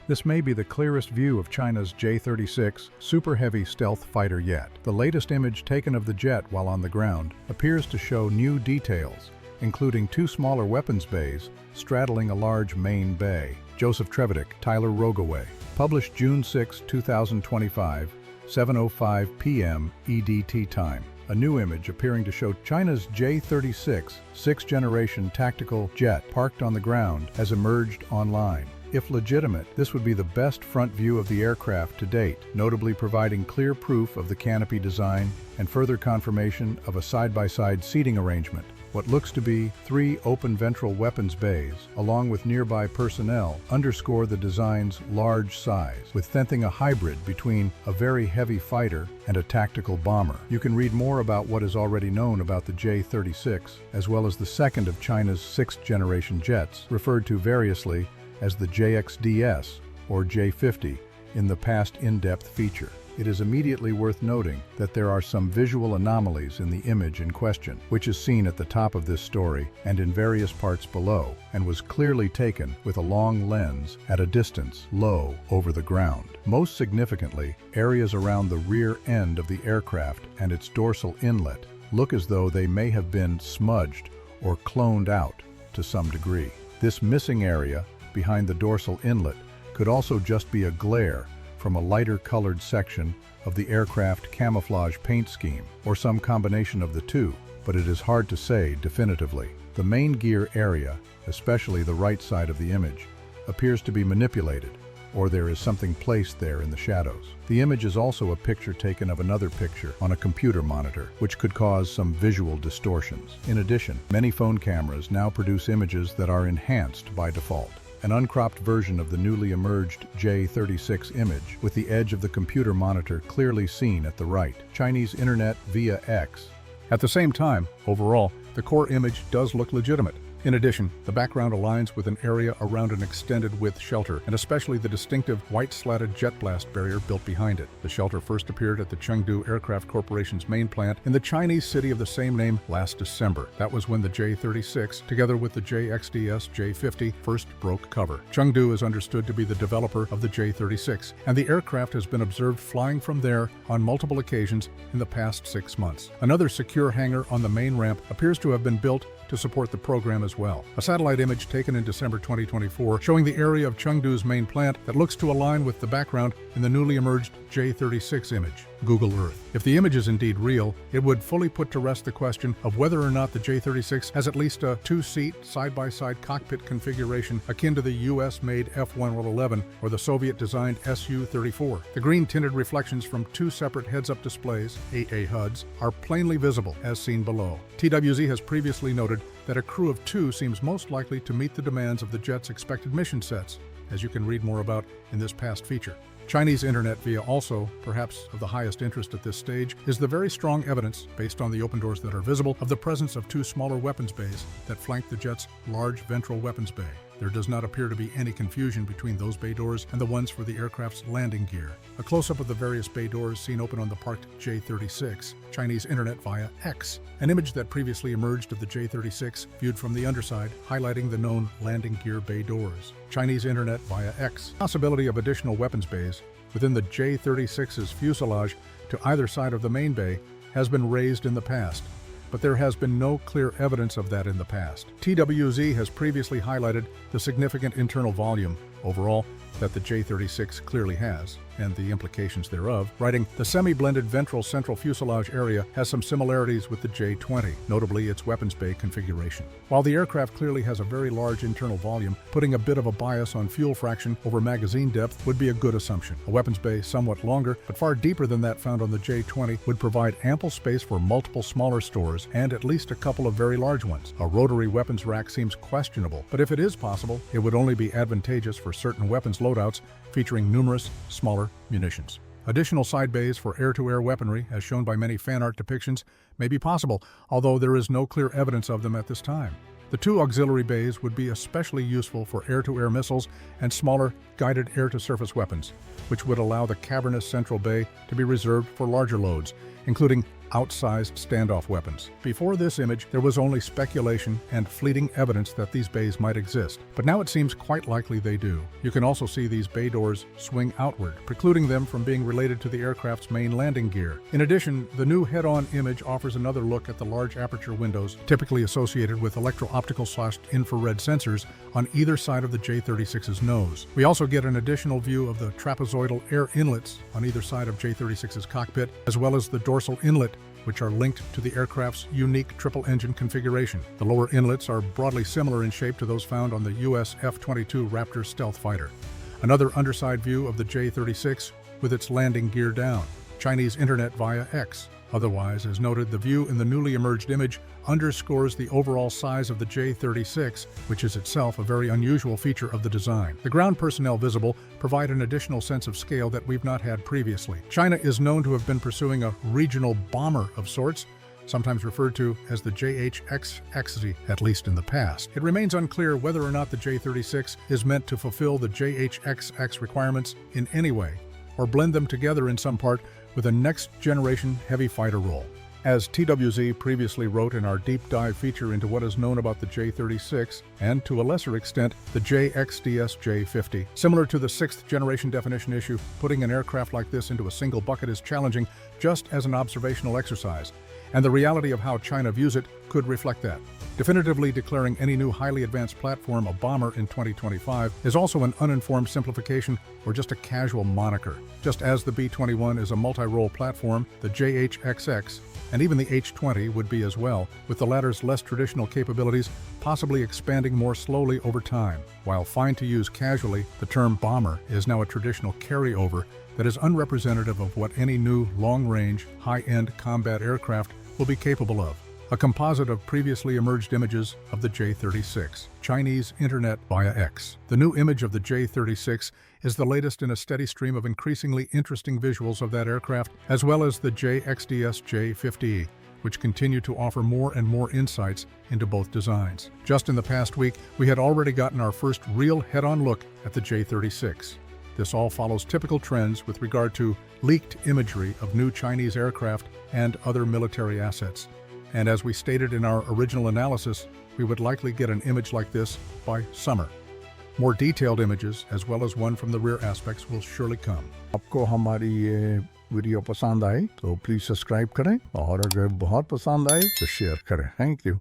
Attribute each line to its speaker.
Speaker 1: This may be the clearest view of China's J-36 Super Heavy stealth fighter yet. The latest image taken of the jet while on the ground appears to show new details, including two smaller weapons bays straddling a large main bay. Joseph Trevedick, Tyler Rogaway. Published June 6, 2025, 7:05 p.m. EDT time. A new image appearing to show China's J-36 sixth-generation tactical jet parked on the ground has emerged online. If legitimate, this would be the best front view of the aircraft to date, notably providing clear proof of the canopy design and further confirmation of a side-by-side seating arrangement. What looks to be 3 open ventral weapons bays, along with nearby personnel, underscore the design's large size, with Thenthing a hybrid between a very heavy fighter and a tactical bomber. You can read more about what is already known about the J-36, as well as the second of China's sixth-generation jets, referred to variously as the JXDS or J-50 in the past in-depth feature. It is immediately worth noting that there are some visual anomalies in the image in question, which is seen at the top of this story and in various parts below, and was clearly taken with a long lens at a distance low over the ground. Most significantly, areas around the rear end of the aircraft and its dorsal inlet look as though they may have been smudged or cloned out to some degree. This missing area behind the dorsal inlet could also just be a glare from a lighter colored section of the aircraft camouflage paint scheme, or some combination of the two, but it is hard to say definitively. The main gear area, especially the right side of the image, appears to be manipulated, or there is something placed there in the shadows. The image is also a picture taken of another picture on a computer monitor, which could cause some visual distortions. In addition, many phone cameras now produce images that are enhanced by default. An uncropped version of the newly emerged J-36 image, with the edge of the computer monitor clearly seen at the right. Chinese internet via X. At the same time, overall, the core image does look legitimate. In addition, the background aligns with an area around an extended-width shelter, and especially the distinctive white-slatted jet blast barrier built behind it. The shelter first appeared at the Chengdu Aircraft Corporation's main plant in the Chinese city of the same name last December. That was when the J-36, together with the JXDS J-50, first broke cover. Chengdu is understood to be the developer of the J-36, and the aircraft has been observed flying from there on multiple occasions in the past 6 months. Another secure hangar on the main ramp appears to have been built to support the program as well. A satellite image taken in December 2024 showing the area of Chengdu's main plant that looks to align with the background in the newly emerged J-36 image. Google Earth. If the image is indeed real, it would fully put to rest the question of whether or not the J-36 has at least a 2-seat side-by-side cockpit configuration akin to the US-made F-111 or the Soviet-designed Su-34. The green-tinted reflections from 2 separate heads-up displays, 8A HUDs, are plainly visible as seen below. TWZ has previously noted that a crew of 2 seems most likely to meet the demands of the jet's expected mission sets, as you can read more about in this past feature. Chinese internet via also, perhaps of the highest interest at this stage, is the very strong evidence, based on the open doors that are visible, of the presence of 2 smaller weapons bays that flank the jet's large ventral weapons bay. There does not appear to be any confusion between those bay doors and the ones for the aircraft's landing gear. A close-up of the various bay doors seen open on the parked J-36, Chinese internet via X, an image that previously emerged of the J-36 viewed from the underside, highlighting the known landing gear bay doors. Chinese internet via X. Possibility of additional weapons bays within the J-36's fuselage to either side of the main bay has been raised in the past, but there has been no clear evidence of that in the past. TWZ has previously highlighted the significant internal volume, overall, that the J-36 clearly has, and the implications thereof, writing, "The semi-blended ventral central fuselage area has some similarities with the J-20, notably its weapons bay configuration." While the aircraft clearly has a very large internal volume, putting a bit of a bias on fuel fraction over magazine depth would be a good assumption. A weapons bay somewhat longer, but far deeper than that found on the J-20, would provide ample space for multiple smaller stores and at least a couple of very large ones. A rotary weapons rack seems questionable, but if it is possible, it would only be advantageous for certain weapons loadouts featuring numerous smaller munitions. Additional side bays for air-to-air weaponry, as shown by many fan art depictions, may be possible, although there is no clear evidence of them at this time. The 2 auxiliary bays would be especially useful for air-to-air missiles and smaller guided air-to-surface weapons, which would allow the cavernous central bay to be reserved for larger loads, including outsized standoff weapons. Before this image, there was only speculation and fleeting evidence that these bays might exist, but now it seems quite likely they do. You can also see these bay doors swing outward, precluding them from being related to the aircraft's main landing gear. In addition, the new head-on image offers another look at the large aperture windows typically associated with electro-optical/infrared sensors on either side of the J-36's nose. We also get an additional view of the trapezoidal air inlets on either side of J-36's cockpit, as well as the dorsal inlet, which are linked to the aircraft's unique triple-engine configuration. The lower inlets are broadly similar in shape to those found on the U.S. F-22 Raptor stealth fighter. Another underside view of the J-36 with its landing gear down. Chinese internet via X. Otherwise, as noted, the view in the newly emerged image underscores the overall size of the J-36, which is itself a very unusual feature of the design. The ground personnel visible provide an additional sense of scale that we've not had previously. China is known to have been pursuing a regional bomber of sorts, sometimes referred to as the JHXX, at least in the past. It remains unclear whether or not the J-36 is meant to fulfill the JHXX requirements in any way, or blend them together in some part with a next-generation heavy fighter role. As TWZ previously wrote in our deep dive feature into what is known about the J-36, and to a lesser extent, the JXDS J-50. Similar to the 6th generation definition issue, putting an aircraft like this into a single bucket is challenging just as an observational exercise, and the reality of how China views it could reflect that. Definitively declaring any new highly advanced platform a bomber in 2025 is also an uninformed simplification or just a casual moniker. Just as the B-21 is a multi-role platform, the JHXX and even the H-20 would be as well, with the latter's less traditional capabilities possibly expanding more slowly over time. While fine to use casually, the term bomber is now a traditional carryover that is unrepresentative of what any new long-range, high-end combat aircraft will be capable of. A composite of previously emerged images of the J-36, Chinese internet via X. The new image of the J-36 is the latest in a steady stream of increasingly interesting visuals of that aircraft, as well as the JXDS J-50E, which continue to offer more and more insights into both designs. Just in the past week, we had already gotten our first real head-on look at the J-36. This all follows typical trends with regard to leaked imagery of new Chinese aircraft and other military assets. And as we stated in our original analysis, we would likely get an image like this by summer. More detailed images, as well as one from the rear aspects, will surely come.
Speaker 2: आपको हमारी ये video पसंद आई तो please subscribe करें और अगर बहुत पसंद आए तो शेयर करें। Thank you.